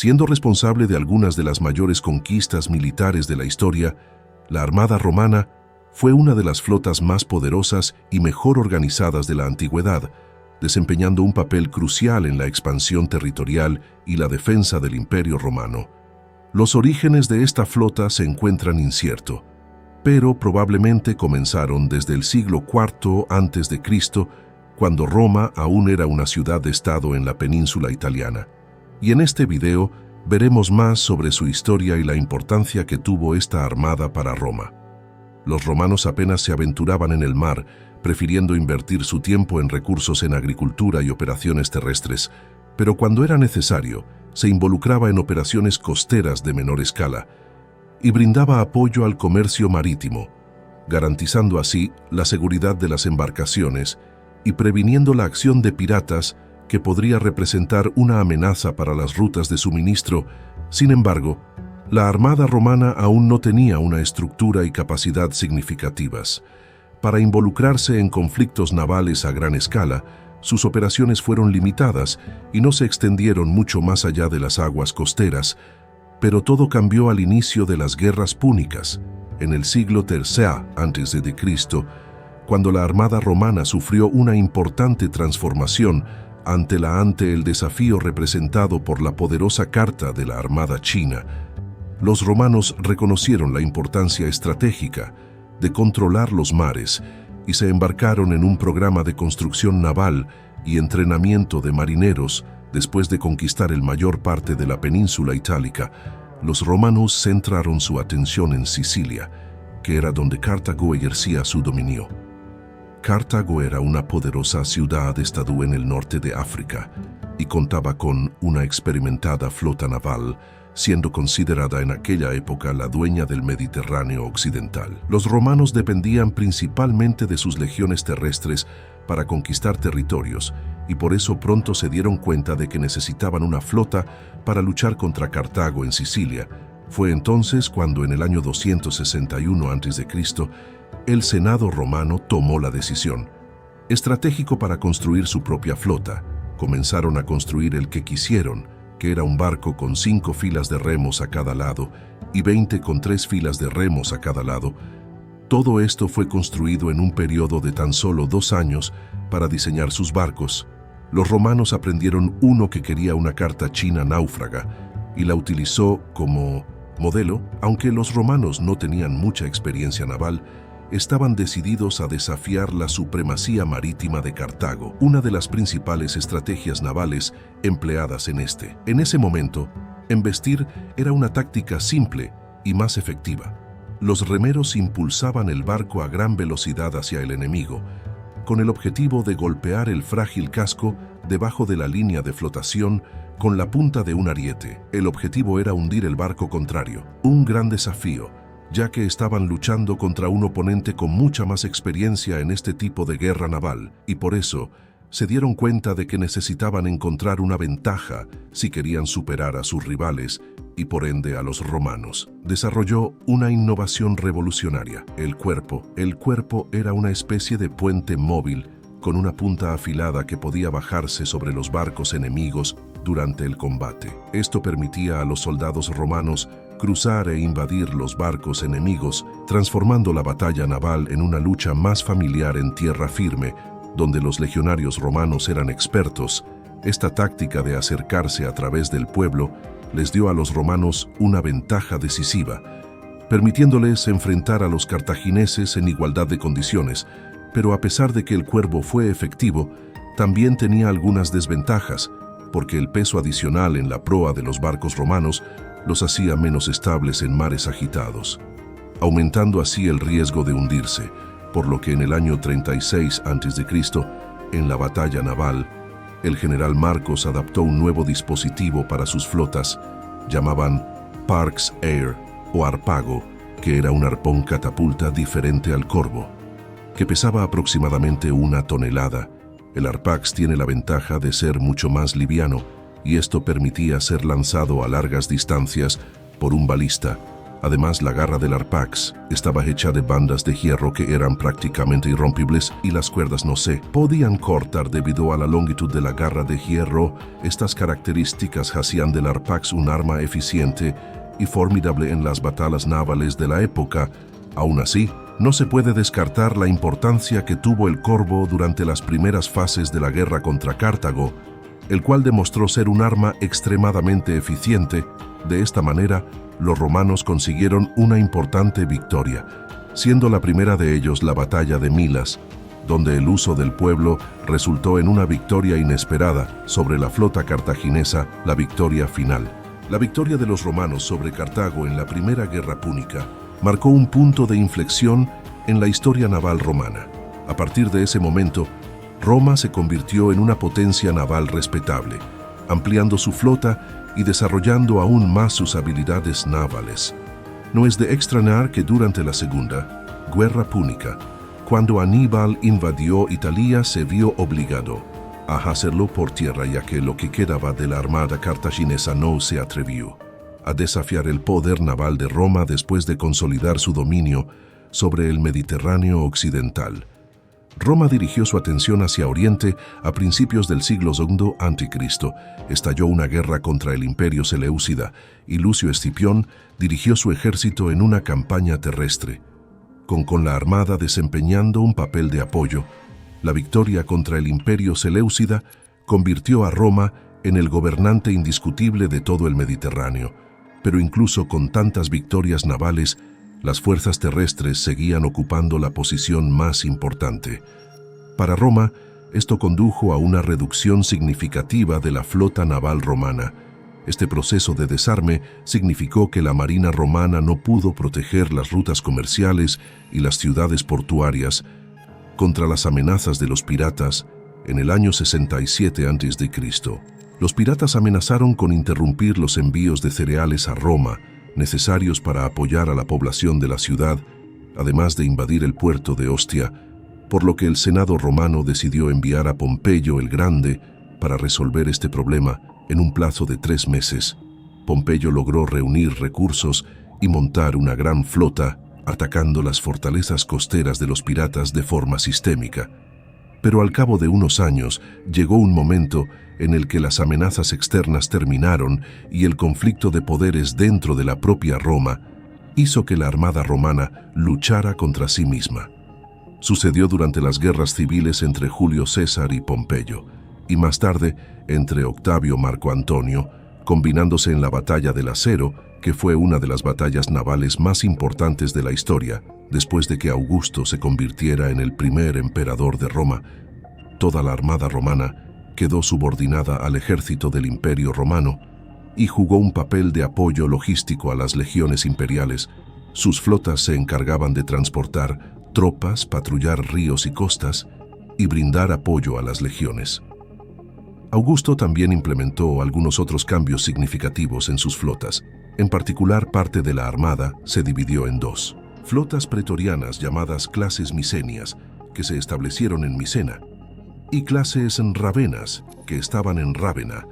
Siendo responsable de algunas de las mayores conquistas militares de la historia, la Armada Romana fue una de las flotas más poderosas y mejor organizadas de la antigüedad, desempeñando un papel crucial en la expansión territorial y la defensa del Imperio Romano. Los orígenes de esta flota se encuentran inciertos, pero probablemente comenzaron desde el siglo IV a.C., cuando Roma aún era una ciudad-estado en la península italiana. Y en este video veremos más sobre su historia y la importancia que tuvo esta armada para Roma. Los romanos apenas se aventuraban en el mar, prefiriendo invertir su tiempo en recursos en agricultura y operaciones terrestres, pero cuando era necesario, se involucraba en operaciones costeras de menor escala y brindaba apoyo al comercio marítimo, garantizando así la seguridad de las embarcaciones y previniendo la acción de piratas que podría representar una amenaza para las rutas de suministro. Sin embargo, la Armada Romana aún no tenía una estructura y capacidad significativas. Para involucrarse en conflictos navales a gran escala, sus operaciones fueron limitadas y no se extendieron mucho más allá de las aguas costeras, pero todo cambió al inicio de las guerras púnicas, en el siglo III a.C., cuando la Armada Romana sufrió una importante transformación ante el desafío representado por la poderosa Carta de la Armada China. Los romanos reconocieron la importancia estratégica de controlar los mares y se embarcaron en un programa de construcción naval y entrenamiento de marineros. Después de conquistar el mayor parte de la península itálica, los romanos centraron su atención en Sicilia, que era donde Cartago ejercía su dominio. Cartago era una poderosa ciudad-estado en el norte de África y contaba con una experimentada flota naval, siendo considerada en aquella época la dueña del Mediterráneo occidental. Los romanos dependían principalmente de sus legiones terrestres para conquistar territorios, y por eso pronto se dieron cuenta de que necesitaban una flota para luchar contra Cartago en Sicilia. Fue entonces cuando en el año 261 a.C., el Senado romano tomó la decisión, estratégico para construir su propia flota. Comenzaron a construir el que quisieron, que era un barco con 5 filas de remos a cada lado y 20 con 3 filas de remos a cada lado. Todo esto fue construido en un periodo de tan solo 2 años para diseñar sus barcos. Los romanos aprendieron uno que quería una carta china náufraga y la utilizó como modelo. Aunque los romanos no tenían mucha experiencia naval, estaban decididos a desafiar la supremacía marítima de Cartago, una de las principales estrategias navales empleadas en ese momento, embestir era una táctica simple y más efectiva. Los remeros impulsaban el barco a gran velocidad hacia el enemigo, con el objetivo de golpear el frágil casco debajo de la línea de flotación con la punta de un ariete. El objetivo era hundir el barco contrario, un gran desafío, ya que estaban luchando contra un oponente con mucha más experiencia en este tipo de guerra naval, y por eso se dieron cuenta de que necesitaban encontrar una ventaja si querían superar a sus rivales y por ende a los romanos. Desarrolló una innovación revolucionaria, el cuerpo. El cuerpo era una especie de puente móvil con una punta afilada que podía bajarse sobre los barcos enemigos durante el combate. Esto permitía a los soldados romanos cruzar e invadir los barcos enemigos, transformando la batalla naval en una lucha más familiar en tierra firme, donde los legionarios romanos eran expertos. Esta táctica de acercarse a través del pueblo les dio a los romanos una ventaja decisiva, permitiéndoles enfrentar a los cartagineses en igualdad de condiciones. Pero a pesar de que el cuervo fue efectivo, también tenía algunas desventajas, porque el peso adicional en la proa de los barcos romanos los hacía menos estables en mares agitados, aumentando así el riesgo de hundirse, por lo que en el año 36 a.C., en la batalla naval, el general Marcos adaptó un nuevo dispositivo para sus flotas, llamaban Parx Air o Harpago, que era un arpón catapulta diferente al corvo, que pesaba aproximadamente 1 tonelada. El Harpax tiene la ventaja de ser mucho más liviano, y esto permitía ser lanzado a largas distancias por un balista, Además, la garra del Arpax estaba hecha de bandas de hierro que eran prácticamente irrompibles y las cuerdas no se podían cortar debido a la longitud de la garra de hierro. Estas características hacían del Arpax un arma eficiente y formidable en las batallas navales de la época. Aún así, no se puede descartar la importancia que tuvo el corvo durante las primeras fases de la guerra contra Cartago, el cual demostró ser un arma extremadamente eficiente. De esta manera, los romanos consiguieron una importante victoria, siendo la primera de ellos la batalla de Milas, donde el uso del pueblo resultó en una victoria inesperada sobre la flota cartaginesa, la victoria final. La victoria de los romanos sobre Cartago en la Primera Guerra Púnica marcó un punto de inflexión en la historia naval romana. A partir de ese momento, Roma se convirtió en una potencia naval respetable, ampliando su flota y desarrollando aún más sus habilidades navales. No es de extrañar que durante la Segunda Guerra Púnica, cuando Aníbal invadió Italia, se vio obligado a hacerlo por tierra, ya que lo que quedaba de la armada cartaginesa no se atrevió a desafiar el poder naval de Roma después de consolidar su dominio sobre el Mediterráneo occidental. Roma dirigió su atención hacia Oriente a principios del siglo II a.C. Estalló una guerra contra el Imperio Seleucida y Lucio Escipión dirigió su ejército en una campaña terrestre. Con la armada desempeñando un papel de apoyo, la victoria contra el Imperio Seleucida convirtió a Roma en el gobernante indiscutible de todo el Mediterráneo. Pero incluso con tantas victorias navales, las fuerzas terrestres seguían ocupando la posición más importante. Para Roma, esto condujo a una reducción significativa de la flota naval romana. Este proceso de desarme significó que la marina romana no pudo proteger las rutas comerciales y las ciudades portuarias contra las amenazas de los piratas. En el año 67 a.C., los piratas amenazaron con interrumpir los envíos de cereales a Roma, necesarios para apoyar a la población de la ciudad, además de invadir el puerto de Ostia, por lo que el Senado romano decidió enviar a Pompeyo el Grande para resolver este problema en un plazo de 3 meses. Pompeyo logró reunir recursos y montar una gran flota, atacando las fortalezas costeras de los piratas de forma sistémica. Pero al cabo de unos años llegó un momento en el que las amenazas externas terminaron y el conflicto de poderes dentro de la propia Roma hizo que la armada romana luchara contra sí misma. Sucedió durante las guerras civiles entre Julio César y Pompeyo, y más tarde entre Octavio Marco Antonio, combinándose en la Batalla del Acero, que fue una de las batallas navales más importantes de la historia, después de que Augusto se convirtiera en el primer emperador de Roma. Toda la armada romana quedó subordinada al ejército del Imperio Romano y jugó un papel de apoyo logístico a las legiones imperiales. Sus flotas se encargaban de transportar tropas, patrullar ríos y costas y brindar apoyo a las legiones. Augusto también implementó algunos otros cambios significativos en sus flotas. En particular, parte de la armada se dividió en 2 flotas pretorianas llamadas clases micenias, que se establecieron en Micena, y clases ravenas, que estaban en Rávena.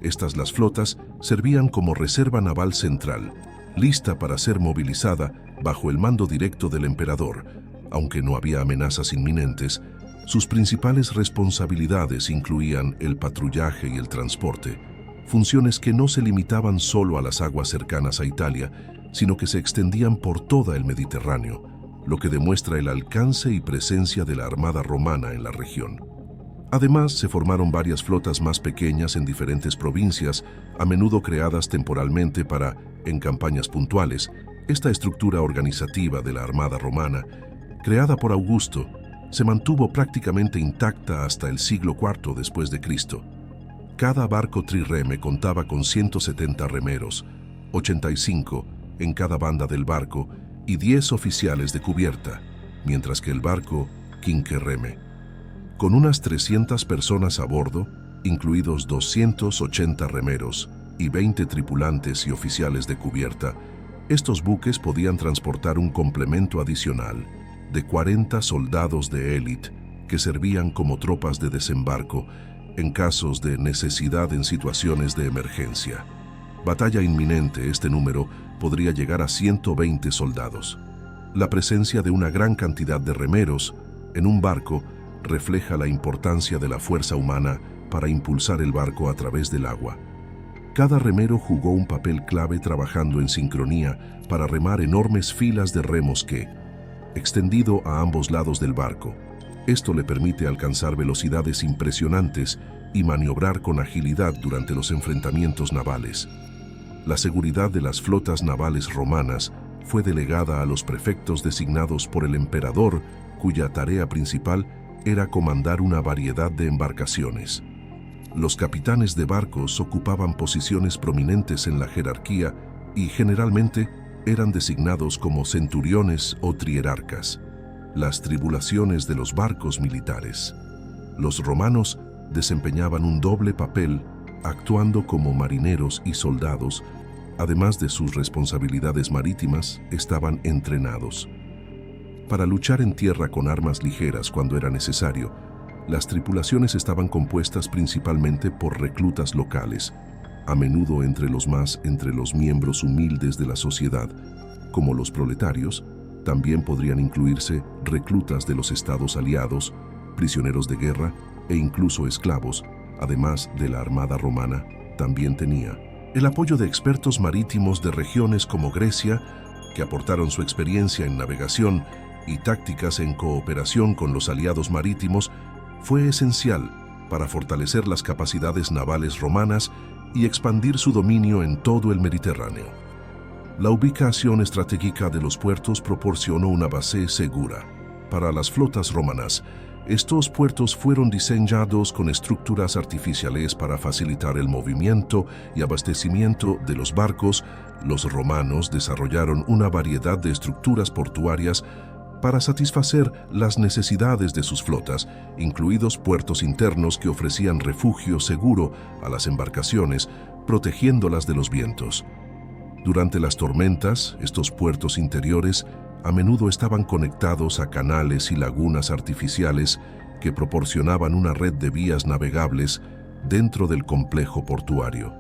Las flotas servían como reserva naval central, lista para ser movilizada bajo el mando directo del emperador. Aunque no había amenazas inminentes, sus principales responsabilidades incluían el patrullaje y el transporte, funciones que no se limitaban solo a las aguas cercanas a Italia, sino que se extendían por toda el Mediterráneo, lo que demuestra el alcance y presencia de la armada romana en la región. Además, se formaron varias flotas más pequeñas en diferentes provincias, a menudo creadas temporalmente en campañas puntuales. Esta estructura organizativa de la armada romana, creada por Augusto, se mantuvo prácticamente intacta hasta el siglo IV después de Cristo. Cada barco trireme contaba con 170 remeros, 85 en cada banda del barco y 10 oficiales de cubierta, mientras que el barco quinquerreme, con unas 300 personas a bordo, incluidos 280 remeros y 20 tripulantes y oficiales de cubierta. Estos buques podían transportar un complemento adicional de 40 soldados de élite que servían como tropas de desembarco en casos de necesidad en situaciones de emergencia. Batalla inminente, este número podría llegar a 120 soldados. La presencia de una gran cantidad de remeros en un barco refleja la importancia de la fuerza humana para impulsar el barco a través del agua. Cada remero jugó un papel clave trabajando en sincronía para remar enormes filas de remos que, extendido a ambos lados del barco, esto le permite alcanzar velocidades impresionantes y maniobrar con agilidad durante los enfrentamientos navales. La seguridad de las flotas navales romanas fue delegada a los prefectos designados por el emperador, cuya tarea principal era comandar una variedad de embarcaciones. Los capitanes de barcos ocupaban posiciones prominentes en la jerarquía y generalmente eran designados como centuriones o trierarcas, las tripulaciones de los barcos militares. Los romanos desempeñaban un doble papel, actuando como marineros y soldados. Además de sus responsabilidades marítimas, estaban entrenados para luchar en tierra con armas ligeras cuando era necesario. Las tripulaciones estaban compuestas principalmente por reclutas locales, a menudo entre los miembros humildes de la sociedad, como los proletarios. También podrían incluirse reclutas de los estados aliados, prisioneros de guerra e incluso esclavos. Además de la armada romana, también tenía el apoyo de expertos marítimos de regiones como Grecia, que aportaron su experiencia en navegación y tácticas en cooperación con los aliados marítimos. Fue esencial para fortalecer las capacidades navales romanas y expandir su dominio en todo el Mediterráneo. La ubicación estratégica de los puertos proporcionó una base segura para las flotas romanas. Estos puertos fueron diseñados con estructuras artificiales para facilitar el movimiento y abastecimiento de los barcos. Los romanos desarrollaron una variedad de estructuras portuarias para satisfacer las necesidades de sus flotas, incluidos puertos internos que ofrecían refugio seguro a las embarcaciones, protegiéndolas de los vientos. Durante las tormentas, estos puertos interiores a menudo estaban conectados a canales y lagunas artificiales que proporcionaban una red de vías navegables dentro del complejo portuario.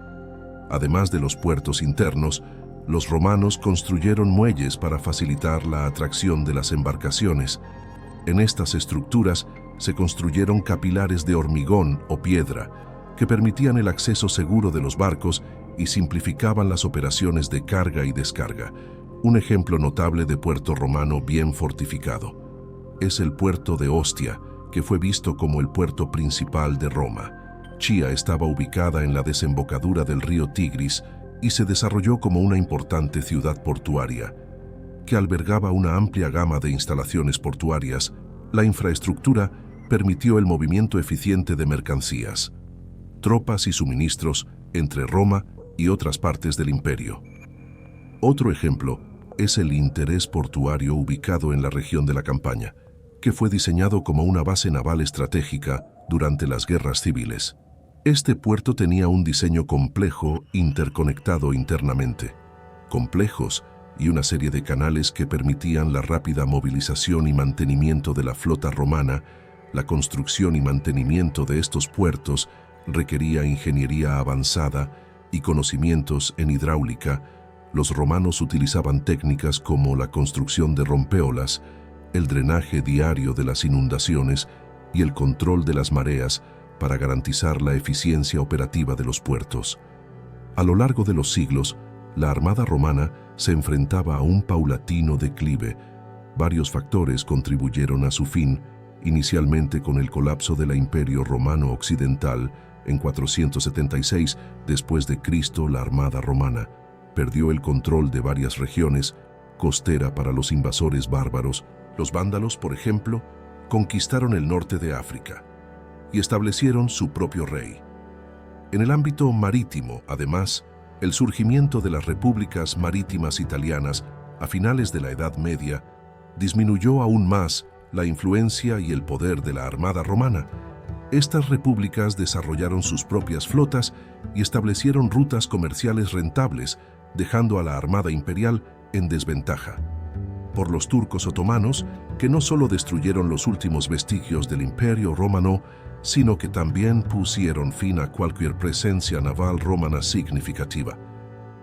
Además de los puertos internos, los romanos construyeron muelles para facilitar la atracción de las embarcaciones. En estas estructuras se construyeron capilares de hormigón o piedra que permitían el acceso seguro de los barcos y simplificaban las operaciones de carga y descarga. Un ejemplo notable de puerto romano bien fortificado es el puerto de Ostia, que fue visto como el puerto principal de Roma. Chía estaba ubicada en la desembocadura del río Tigris y se desarrolló como una importante ciudad portuaria, que albergaba una amplia gama de instalaciones portuarias. La infraestructura permitió el movimiento eficiente de mercancías, tropas y suministros entre Roma y otras partes del imperio. Otro ejemplo es el interés portuario ubicado en la región de la Campania, que fue diseñado como una base naval estratégica durante las guerras civiles. Este puerto tenía un diseño complejo, interconectado internamente, complejos y una serie de canales que permitían la rápida movilización y mantenimiento de la flota romana. La construcción y mantenimiento de estos puertos requería ingeniería avanzada y conocimientos en hidráulica. Los romanos utilizaban técnicas como la construcción de rompeolas, el drenaje diario de las inundaciones y el control de las mareas para garantizar la eficiencia operativa de los puertos. A lo largo de los siglos, la armada romana se enfrentaba a un paulatino declive. Varios factores contribuyeron a su fin, inicialmente con el colapso del Imperio Romano Occidental. En 476 después de Cristo, la armada romana perdió el control de varias regiones costera para los invasores bárbaros. Los vándalos, por ejemplo, conquistaron el norte de África y establecieron su propio rey. En el ámbito marítimo, además, el surgimiento de las repúblicas marítimas italianas a finales de la Edad Media disminuyó aún más la influencia y el poder de la armada romana. Estas repúblicas desarrollaron sus propias flotas y establecieron rutas comerciales rentables, dejando a la armada imperial en desventaja. Por los turcos otomanos, que no solo destruyeron los últimos vestigios del Imperio Romano, sino que también pusieron fin a cualquier presencia naval romana significativa.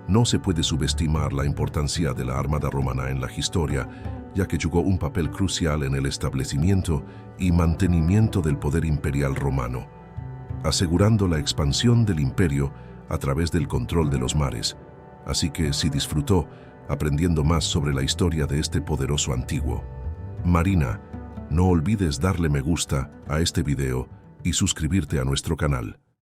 No se puede subestimar la importancia de la Armada Romana en la historia, ya que jugó un papel crucial en el establecimiento y mantenimiento del poder imperial romano, asegurando la expansión del imperio a través del control de los mares. Así que si disfrutó aprendiendo más sobre la historia de este poderoso antiguo Marina, no olvides darle me gusta a este video y suscribirte a nuestro canal.